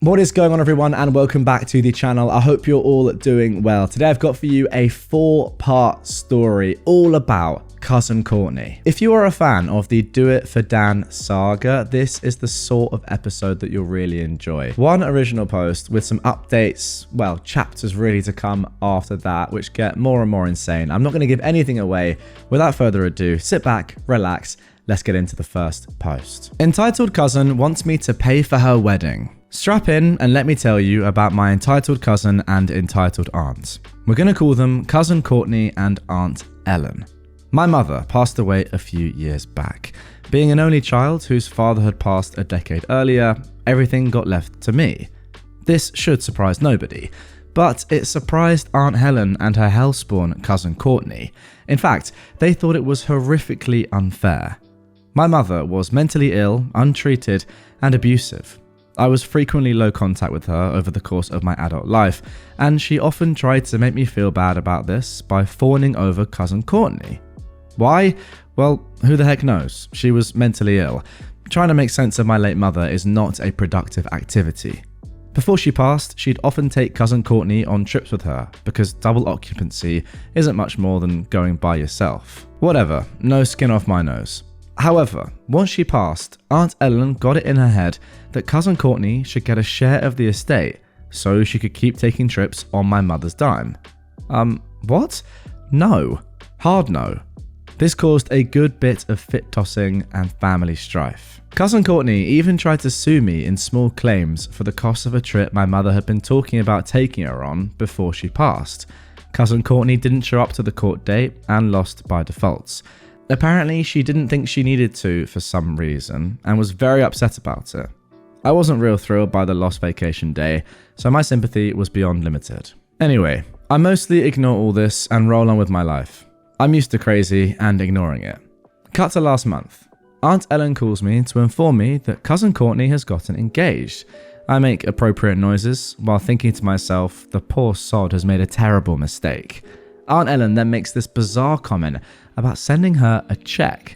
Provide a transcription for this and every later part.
What is going on, everyone, and welcome back to the channel. I hope you're all doing well. Today I've got for you a 4-part story all about cousin Courtney. If you are a fan of the Do It For Dan saga, this is the sort of episode that you'll really enjoy. One original post with some updates, well, chapters really to come after that, which get more and more insane. I'm not going to give anything away. Without further ado, sit back, relax, let's get into the first post. Entitled cousin wants me to pay for her wedding. Strap in and let me tell you about my entitled cousin and entitled aunt. We're going to call them Cousin Courtney and Aunt Ellen. My mother passed away a few years back. Being an only child whose father had passed a decade earlier, everything got left to me. This should surprise nobody, but it surprised Aunt Helen and her hellspawn Cousin Courtney. In fact, they thought it was horrifically unfair. My mother was mentally ill, untreated, and abusive. I was frequently low contact with her over the course of my adult life, and she often tried to make me feel bad about this by fawning over Cousin Courtney. Why? Well, who the heck knows? She was mentally ill. Trying to make sense of my late mother is not a productive activity. Before she passed, she'd often take Cousin Courtney on trips with her, because double occupancy isn't much more than going by yourself. Whatever, no skin off my nose. However, once she passed, Aunt Ellen got it in her head that Cousin Courtney should get a share of the estate so she could keep taking trips on my mother's dime. What? No. Hard no. This caused a good bit of fit-tossing and family strife. Cousin Courtney even tried to sue me in small claims for the cost of a trip my mother had been talking about taking her on before she passed. Cousin Courtney didn't show up to the court date and lost by default. Apparently, she didn't think she needed to for some reason and was very upset about it. I wasn't real thrilled by the lost vacation day, so my sympathy was beyond limited. Anyway, I mostly ignore all this and roll on with my life. I'm used to crazy and ignoring it. Cut to last month. Aunt Ellen calls me to inform me that Cousin Courtney has gotten engaged. I make appropriate noises while thinking to myself, the poor sod has made a terrible mistake. Aunt Ellen then makes this bizarre comment about sending her a check.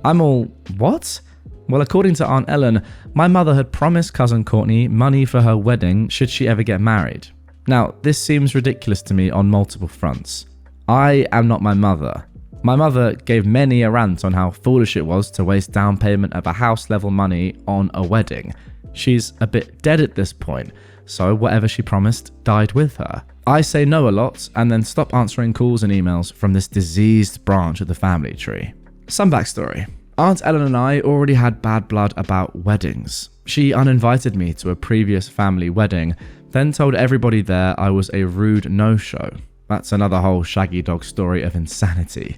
I'm all, what? Well, according to Aunt Ellen, my mother had promised Cousin Courtney money for her wedding should she ever get married. Now, this seems ridiculous to me on multiple fronts. I am not my mother. My mother gave many a rant on how foolish it was to waste down payment of a house level money on a wedding. She's a bit dead at this point, so whatever she promised died with her. I say no a lot and then stop answering calls and emails from this diseased branch of the family tree. Some backstory. Aunt Ellen and I already had bad blood about weddings. She uninvited me to a previous family wedding, then told everybody there I was a rude no-show. That's another whole shaggy dog story of insanity.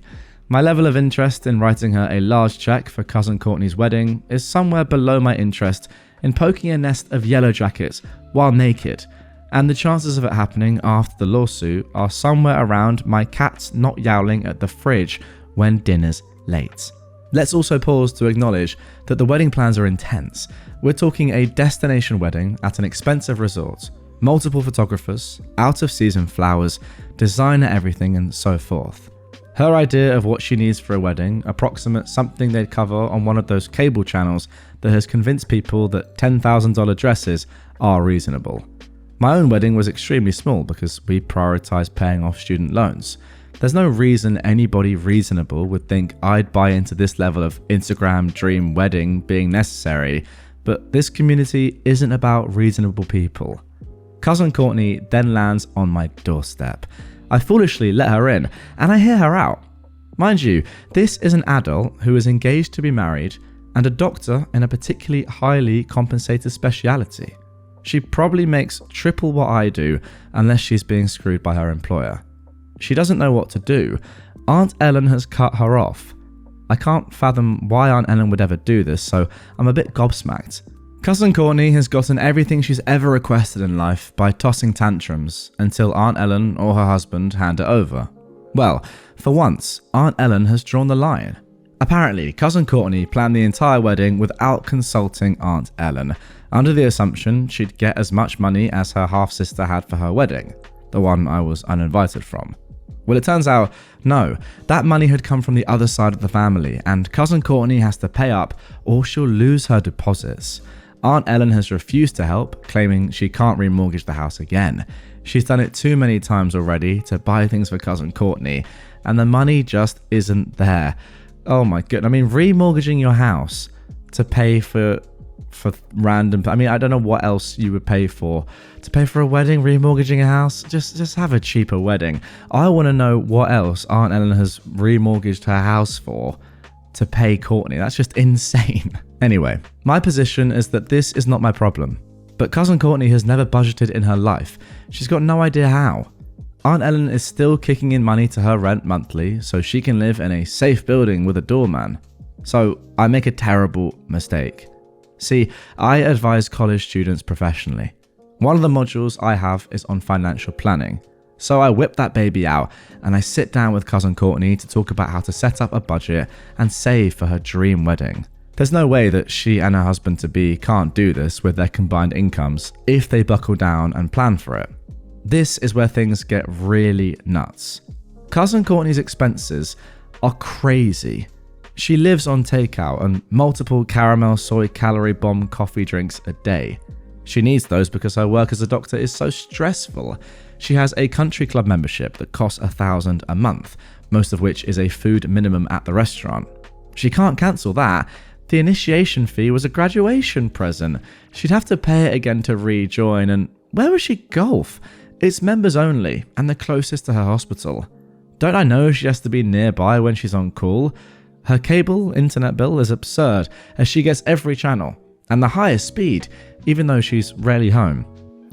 My level of interest in writing her a large check for Cousin Courtney's wedding is somewhere below my interest in poking a nest of yellow jackets while naked, and the chances of it happening after the lawsuit are somewhere around my cats not yowling at the fridge when dinner's late. Let's also pause to acknowledge that the wedding plans are intense. We're talking a destination wedding at an expensive resort, multiple photographers, out-of-season flowers, designer everything, and so forth. Her idea of what she needs for a wedding approximates something they'd cover on one of those cable channels that has convinced people that $10,000 dresses are reasonable. My own wedding was extremely small because we prioritized paying off student loans. There's no reason anybody reasonable would think I'd buy into this level of Instagram dream wedding being necessary, but this community isn't about reasonable people. Cousin Courtney then lands on my doorstep. I foolishly let her in, and I hear her out. Mind you, this is an adult who is engaged to be married and a doctor in a particularly highly compensated speciality. She probably makes triple what I do unless she's being screwed by her employer. She doesn't know what to do. Aunt Ellen has cut her off. I can't fathom why Aunt Ellen would ever do this, so I'm a bit gobsmacked. Cousin Courtney has gotten everything she's ever requested in life by tossing tantrums until Aunt Ellen or her husband hand it over. Well, for once, Aunt Ellen has drawn the line. Apparently, Cousin Courtney planned the entire wedding without consulting Aunt Ellen, under the assumption she'd get as much money as her half-sister had for her wedding, the one I was uninvited from. Well, it turns out, no, that money had come from the other side of the family, and Cousin Courtney has to pay up or she'll lose her deposits. Aunt Ellen has refused to help, claiming she can't remortgage the house again. She's done it too many times already to buy things for cousin Courtney, and the money just isn't there. Oh my goodness. I mean, remortgaging your house to pay for random... I mean, I don't know what else you would pay for. To pay for a wedding, remortgaging a house? Just have a cheaper wedding. I want to know what else Aunt Ellen has remortgaged her house for to pay Courtney. That's just insane. Anyway, my position is that this is not my problem. But cousin Courtney has never budgeted in her life. She's got no idea how. Aunt Ellen is still kicking in money to her rent monthly so she can live in a safe building with a doorman. So I make a terrible mistake. See, I advise college students professionally. One of the modules I have is on financial planning. So I whip that baby out and I sit down with cousin Courtney to talk about how to set up a budget and save for her dream wedding. There's no way that she and her husband-to-be can't do this with their combined incomes if they buckle down and plan for it. This is where things get really nuts. Cousin Courtney's expenses are crazy. She lives on takeout and multiple caramel soy calorie bomb coffee drinks a day. She needs those because her work as a doctor is so stressful. She has a country club membership that costs $1,000 a month, most of which is a food minimum at the restaurant. She can't cancel that. The initiation fee was a graduation present. She'd have to pay it again to rejoin, and where would she golf? It's members only, and the closest to her hospital. Don't I know she has to be nearby when she's on call? Her cable internet bill is absurd, as she gets every channel, and the highest speed, even though she's rarely home.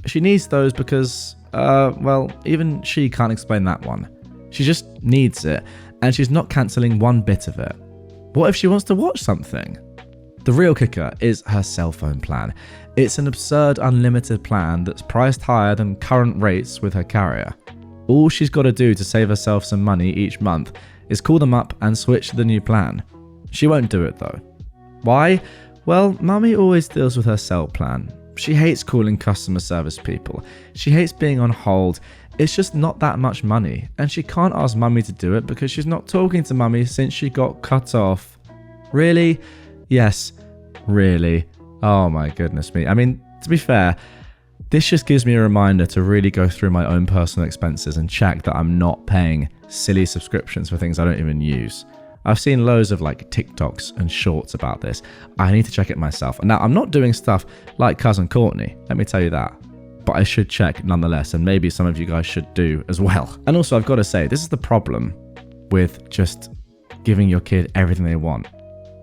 She needs those because, well, even she can't explain that one. She just needs it, and she's not cancelling one bit of it. What if she wants to watch something? The real kicker is her cell phone plan. It's an absurd unlimited plan that's priced higher than current rates with her carrier. All she's got to do to save herself some money each month is call them up and switch to the new plan. She won't do it though. Why? Well, Mummy always deals with her cell plan. She hates calling customer service people. She hates being on hold. It's just not that much money, and she can't ask Mummy to do it because she's not talking to Mummy since she got cut off. Really? Yes, really. Oh my goodness me. I mean, to be fair, this just gives me a reminder to really go through my own personal expenses and check that I'm not paying silly subscriptions for things I don't even use. I've seen loads of like TikToks and shorts about this. I need to check it myself. Now, I'm not doing stuff like cousin Courtney, let me tell you that. But I should check nonetheless, and maybe some of you guys should do as well. And also, I've got to say, this is the problem with just giving your kid everything they want.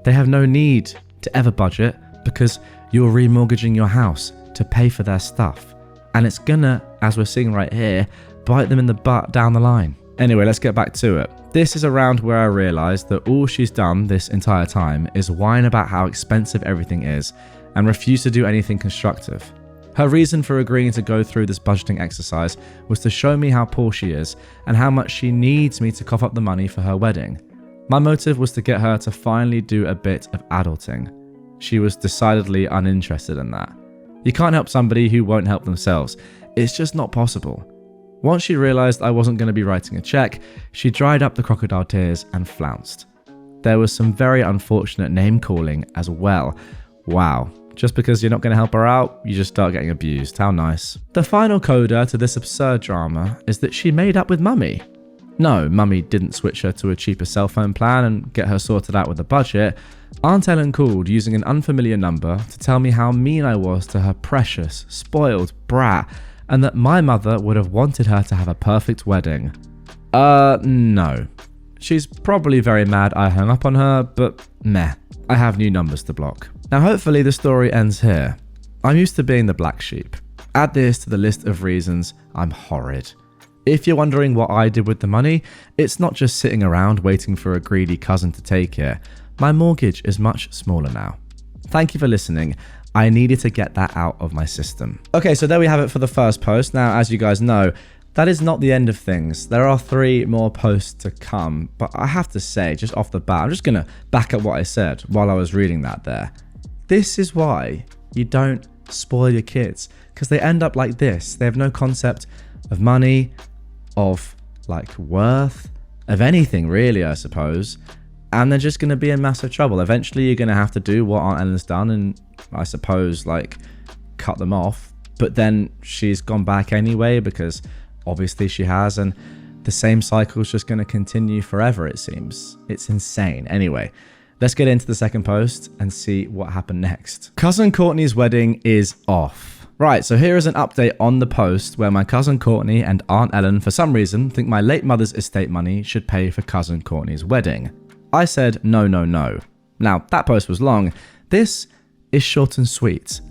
They have no need to ever budget because you're remortgaging your house to pay for their stuff. And it's gonna, as we're seeing right here, bite them in the butt down the line. Anyway, let's get back to it. This is around where I realised that all she's done this entire time is whine about how expensive everything is and refuse to do anything constructive. Her reason for agreeing to go through this budgeting exercise was to show me how poor she is and how much she needs me to cough up the money for her wedding. My motive was to get her to finally do a bit of adulting. She was decidedly uninterested in that. You can't help somebody who won't help themselves. It's just not possible. Once she realised I wasn't going to be writing a check, she dried up the crocodile tears and flounced. There was some very unfortunate name calling as well. Wow. Just because you're not going to help her out, you just start getting abused. How nice. The final coda to this absurd drama is that she made up with Mummy. No, Mummy didn't switch her to a cheaper cell phone plan and get her sorted out with a budget. Aunt Ellen called using an unfamiliar number to tell me how mean I was to her precious, spoiled brat, and that my mother would have wanted her to have a perfect wedding. No. She's probably very mad I hung up on her, but meh. I have new numbers to block. Now hopefully the story ends here. I'm used to being the black sheep. Add this to the list of reasons I'm horrid. If you're wondering what I did with the money, it's not just sitting around waiting for a greedy cousin to take it. My mortgage is much smaller now. Thank you for listening. I needed to get that out of my system. Okay, so there we have it for the first post. Now, as you guys know, that is not the end of things. There are 3 more posts to come, but I have to say, just off the bat, I'm just going to back up what I said while I was reading that there. This is why you don't spoil your kids, because they end up like this. They have no concept of money, of like worth, of anything really, I suppose. and they're just going to be in massive trouble. Eventually, you're going to have to do what Aunt Ellen's done and, I suppose, like, cut them off. But then she's gone back anyway because obviously she has, and the same cycle is just going to continue forever, it seems. It's insane. Anyway, let's get into the second post and see what happened next. Cousin Courtney's wedding is off. Right, so here is an update on the post where my cousin Courtney and Aunt Ellen, for some reason, think my late mother's estate money should pay for cousin Courtney's wedding. I said no, no, no. Now, that post was long. This is short and sweet.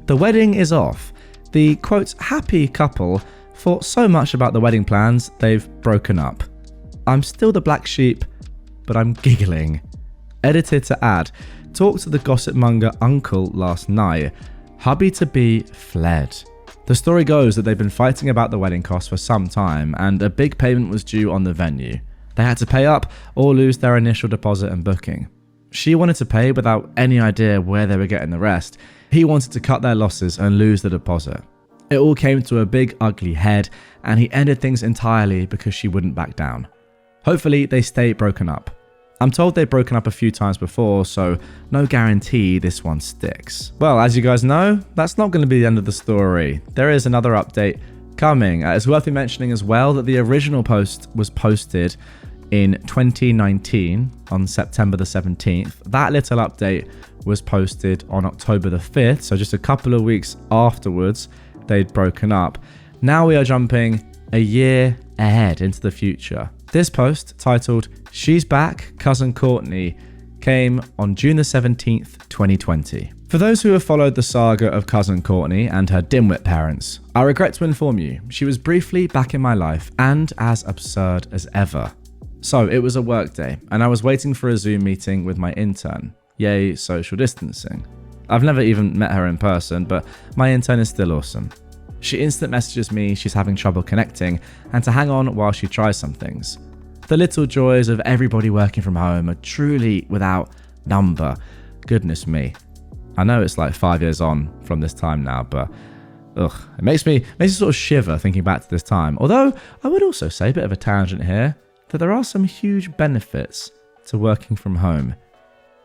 The wedding is off. The, quote, happy couple thought so much about the wedding plans, they've broken up. I'm still the black sheep, but I'm giggling. Edited to add, talked to the gossip monger uncle last night. Hubby-to-be fled. The story goes that they've been fighting about the wedding costs for some time, and a big payment was due on the venue. They had to pay up or lose their initial deposit and booking. She wanted to pay without any idea where they were getting the rest. He wanted to cut their losses and lose the deposit. It all came to a big ugly head, and he ended things entirely because she wouldn't back down. Hopefully they stay broken up. I'm told they've broken up a few times before, so no guarantee this one sticks. Well, as you guys know, that's not going to be the end of the story. There is another update coming. It's worth me mentioning as well that the original post was posted in 2019 on September the 17th. That little update was posted on October the 5th, so just a couple of weeks afterwards they'd broken up. Now we are jumping a year ahead into the future. This post, titled She's Back, Cousin Courtney, came on June the 17th, 2020. For those who have followed the saga of Cousin Courtney and her dimwit parents, I regret to inform you, she was briefly back in my life and as absurd as ever. So it was a work day, and I was waiting for a Zoom meeting with my intern. Yay, social distancing. I've never even met her in person, but my intern is still awesome. She instant messages me she's having trouble connecting and to hang on while she tries some things. The little joys of everybody working from home are truly without number. Goodness me. I know it's like 5 years on from this time now, but it makes me sort of shiver thinking back to this time. Although I would also say, a bit of a tangent here, that there are some huge benefits to working from home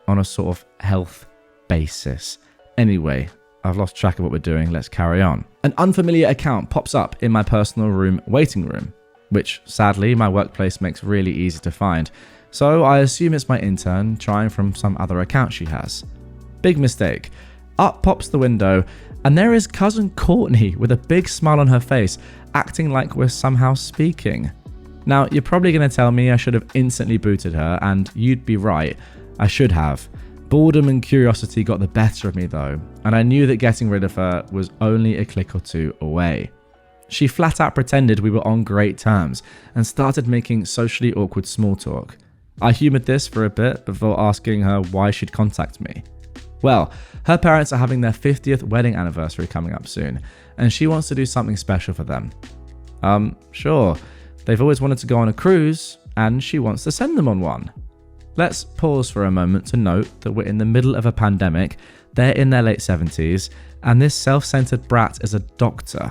on a sort of health basis. Anyway, I've lost track of what we're doing. Let's carry on. An unfamiliar account pops up in my personal room waiting room, which sadly my workplace makes really easy to find. So I assume it's my intern trying from some other account she has. Big mistake. Up pops the window, and there is cousin Courtney with a big smile on her face, acting like we're somehow speaking. Now, you're probably going to tell me I should have instantly booted her, and you'd be right. I should have. Boredom and curiosity got the better of me though, and I knew that getting rid of her was only a click or two away. She flat out pretended we were on great terms and started making socially awkward small talk. I humoured this for a bit before asking her why she'd contact me. Well, her parents are having their 50th wedding anniversary coming up soon, and she wants to do something special for them. Sure. They've always wanted to go on a cruise, and she wants to send them on one. Let's pause for a moment to note that we're in the middle of a pandemic, they're in their late 70s, and this self-centered brat is a doctor.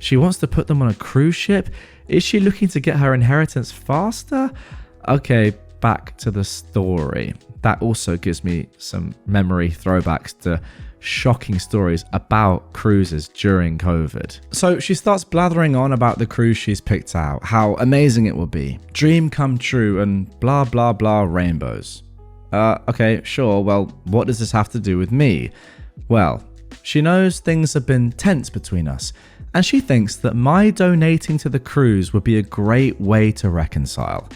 She wants to put them on a cruise ship? Is she looking to get her inheritance faster? Okay, back to the story. That also gives me some memory throwbacks to shocking stories about cruises during COVID. So she starts blathering on about the cruise she's picked out, how amazing it will be, dream come true, and blah blah blah rainbows. Okay, sure, well, what does this have to do with me? Well, she knows things have been tense between us, and she thinks that my donating to the cruise would be a great way to reconcile.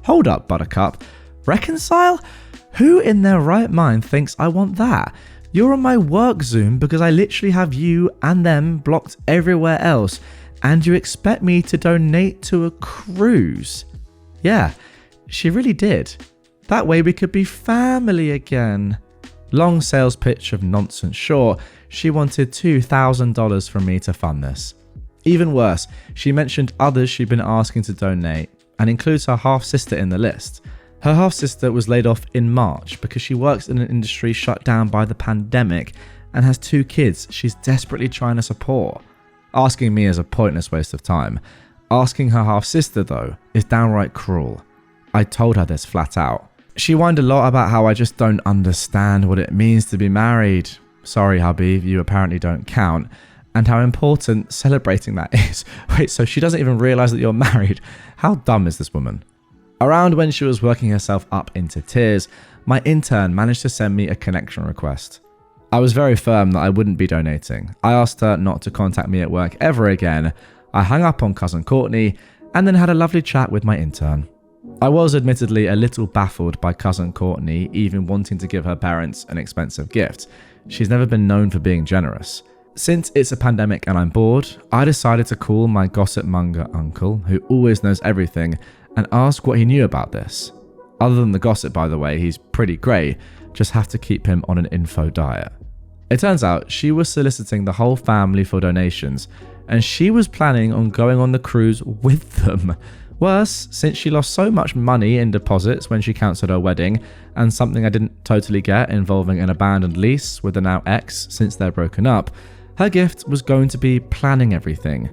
Hold up, Buttercup. Reconcile? Who in their right mind thinks I want that? You're on my work Zoom because I literally have you and them blocked everywhere else, and you expect me to donate to a cruise? Yeah, she really did. That way we could be family again. Long sales pitch of nonsense. Sure, she wanted $2,000 from me to fund this. Even worse, she mentioned others she'd been asking to donate, and includes her half-sister in the list. Her half-sister was laid off in March because she works in an industry shut down by the pandemic and has 2 kids she's desperately trying to support. Asking me is a pointless waste of time. Asking her half-sister, though, is downright cruel. I told her this flat out. She whined a lot about how I just don't understand what it means to be married. Sorry, hubby, you apparently don't count. And how important celebrating that is. Wait, so she doesn't even realize that you're married? How dumb is this woman? Around when she was working herself up into tears, my intern managed to send me a connection request. I was very firm that I wouldn't be donating. I asked her not to contact me at work ever again. I hung up on cousin Courtney and then had a lovely chat with my intern. I was admittedly a little baffled by cousin Courtney even wanting to give her parents an expensive gift. She's never been known for being generous. Since it's a pandemic and I'm bored, I decided to call my gossip monger uncle, who always knows everything, and ask what he knew about this. Other than the gossip, by the way, he's pretty great, just have to keep him on an info diet. It turns out she was soliciting the whole family for donations, and she was planning on going on the cruise with them. Worse, since she lost so much money in deposits when she cancelled her wedding, and something I didn't totally get involving an abandoned lease with a now ex since they're broken up, her gift was going to be planning everything.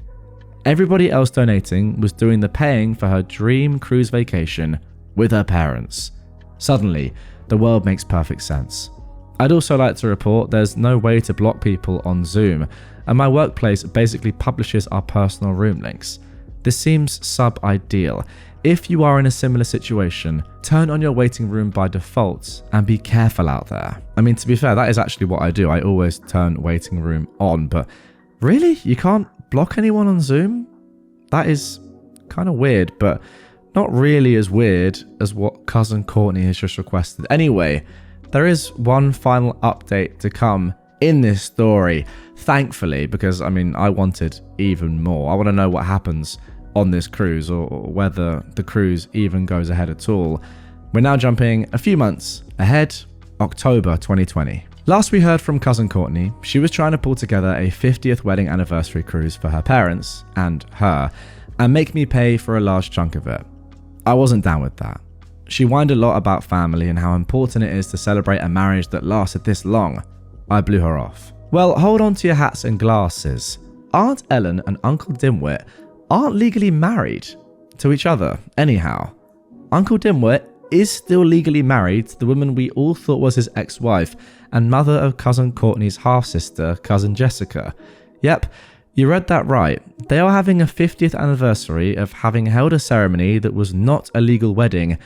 Everybody else donating was doing the paying for her dream cruise vacation with her parents. Suddenly, the world makes perfect sense. I'd also like to report there's no way to block people on Zoom, and my workplace basically publishes our personal room links. This seems sub-ideal. If you are in a similar situation, turn on your waiting room by default and be careful out there. I mean, to be fair, that is actually what I do. I always turn waiting room on, but really? You can't block anyone on Zoom? That is kind of weird, but not really as weird as what cousin Courtney has just requested. Anyway, there is one final update to come in this story, thankfully, because I mean, I wanted even more. I want to know what happens on this cruise, or whether the cruise even goes ahead at all. We're now jumping a few months ahead, October 2020. Last we heard from cousin Courtney, she was trying to pull together a 50th wedding anniversary cruise for her parents and her, and make me pay for a large chunk of it. I wasn't down with that. She whined a lot about family and how important it is to celebrate a marriage that lasted this long. I blew her off. Well, hold on to your hats and glasses. Aunt Ellen and Uncle Dimwit aren't legally married to each other, anyhow. Uncle Dimwit is still legally married to the woman we all thought was his ex-wife and mother of cousin Courtney's half-sister, cousin Jessica. Yep, you read that right. They are having a 50th anniversary of having held a ceremony that was not a legal wedding,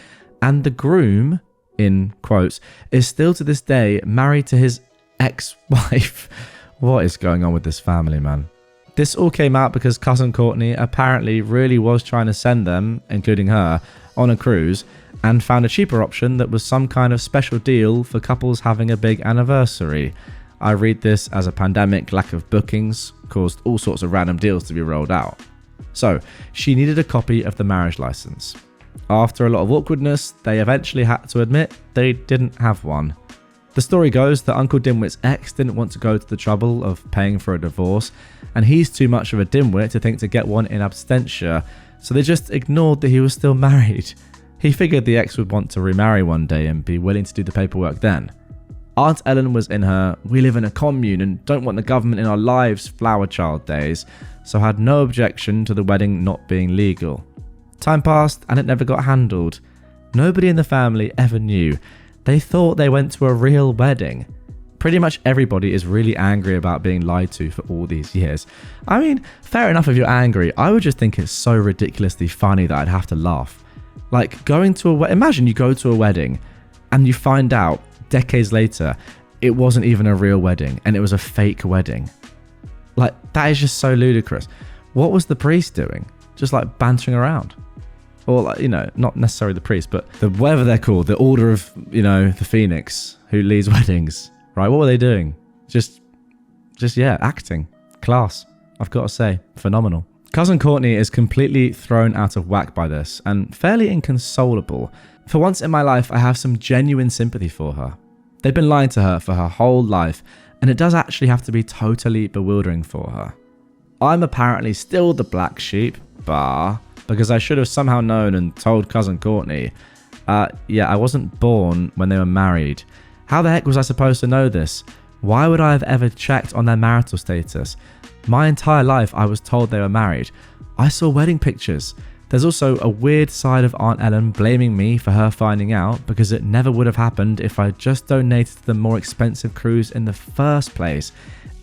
and the groom, in quotes, is still to this day married to his ex-wife. What is going on with this family, man? This all came out because cousin Courtney apparently really was trying to send them, including her, on a cruise, and found a cheaper option that was some kind of special deal for couples having a big anniversary. I read this as a pandemic lack of bookings caused all sorts of random deals to be rolled out. So, she needed a copy of the marriage license. After a lot of awkwardness, they eventually had to admit they didn't have one. The story goes that Uncle Dimwit's ex didn't want to go to the trouble of paying for a divorce, and he's too much of a dimwit to think to get one in absentia, so they just ignored that he was still married. He figured the ex would want to remarry one day and be willing to do the paperwork then. Aunt Ellen was in her "we live in a commune and don't want the government in our lives" flower child days, so had no objection to the wedding not being legal. Time passed and it never got handled. Nobody in the family ever knew. They thought they went to a real wedding. Pretty much everybody is really angry about being lied to for all these years. I mean, fair enough if you're angry. I would just think it's so ridiculously funny that I'd have to laugh. Like going to imagine you go to a wedding and you find out decades later it wasn't even a real wedding and it was a fake wedding. Like, that is just so ludicrous. What was the priest doing? Just like bantering around? Or, like, you know, not necessarily the priest, but whatever they're called, the Order of, you know, the Phoenix, who leads weddings, right? What were they doing? Just yeah, acting. Class. I've got to say, phenomenal. Cousin Courtney is completely thrown out of whack by this and fairly inconsolable. For once in my life, I have some genuine sympathy for her. They've been lying to her for her whole life, and it does actually have to be totally bewildering for her. I'm apparently still the black sheep, because I should have somehow known and told cousin Courtney. Yeah, I wasn't born when they were married. How the heck was I supposed to know this? Why would I have ever checked on their marital status? My entire life I was told they were married. I saw wedding pictures. There's also a weird side of Aunt Ellen blaming me for her finding out because it never would have happened if I just donated to the more expensive cruise in the first place.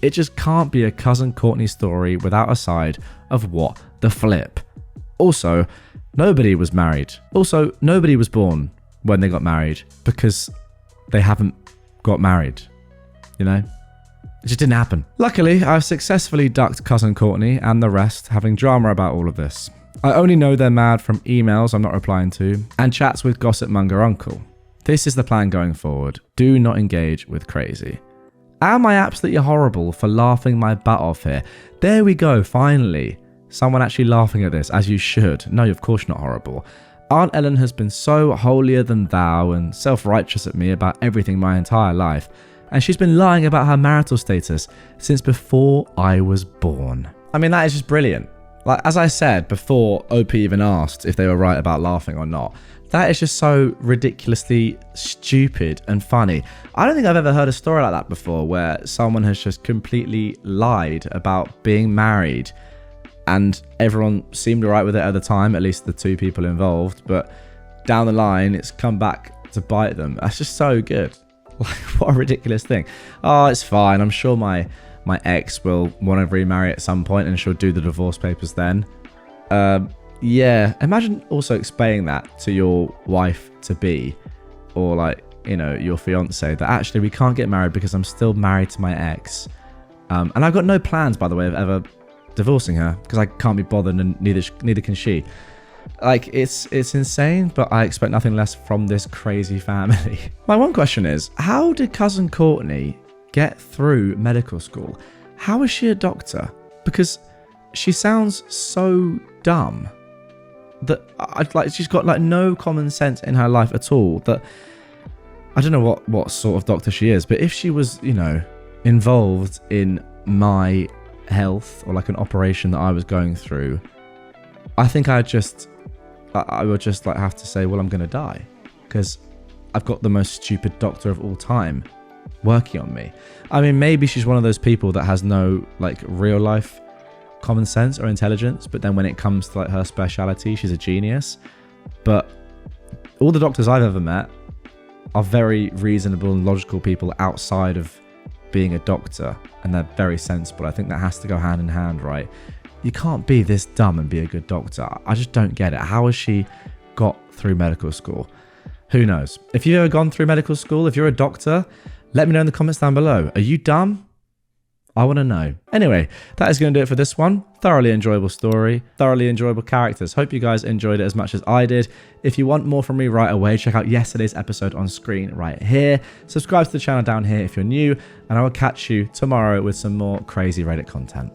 It just can't be a Cousin Courtney story without a side of what the flip. Also, nobody was married. Also, nobody was born when they got married because they haven't got married. You know? It just didn't happen. Luckily, I've successfully ducked Cousin Courtney and the rest having drama about all of this. I only know they're mad from emails I'm not replying to and chats with gossipmonger uncle. This is the plan going forward. Do not engage with crazy. Am I absolutely horrible for laughing my butt off here? There we go, finally. Someone actually laughing at this, as you should. No, of course you're not horrible. Aunt Ellen has been so holier than thou and self-righteous at me about everything my entire life, and she's been lying about her marital status since before I was born. I mean, that is just brilliant. Like, as I said before OP even asked if they were right about laughing or not, that is just so ridiculously stupid and funny. I don't think I've ever heard a story like that before where someone has just completely lied about being married and everyone seemed alright with it at the time, at least the two people involved, but down the line it's come back to bite them. That's just so good. Like, what a ridiculous thing. Oh, it's fine. I'm sure my ex will want to remarry at some point and she'll do the divorce papers then. Yeah, imagine also explaining that to your wife-to-be or, like, you know, your fiance, that actually we can't get married because I'm still married to my ex. And I've got no plans, by the way, of ever divorcing her because I can't be bothered and neither can she. Like, it's insane, but I expect nothing less from this crazy family. My one question is, how did Cousin Courtney get through medical school? How is she a doctor? Because she sounds so dumb that she's got like no common sense in her life at all. That I don't know what sort of doctor she is, but if she was, you know, involved in my health or like an operation that I was going through, I think I would just like have to say, well, I'm gonna die because I've got the most stupid doctor of all time working on me. I mean, maybe she's one of those people that has no like real life common sense or intelligence, but then when it comes to like her speciality, she's a genius. But all the doctors I've ever met are very reasonable and logical people outside of being a doctor, and they're very sensible. I think that has to go hand in hand, right? You can't be this dumb and be a good doctor. I just don't get it. How has she got through medical school? Who knows? If you've ever gone through medical school, if you're a doctor, let me know in the comments down below. Are you dumb? I want to know. Anyway, that is going to do it for this one. Thoroughly enjoyable story, thoroughly enjoyable characters. Hope you guys enjoyed it as much as I did. If you want more from me right away, check out yesterday's episode on screen right here. Subscribe to the channel down here if you're new, and I will catch you tomorrow with some more crazy Reddit content.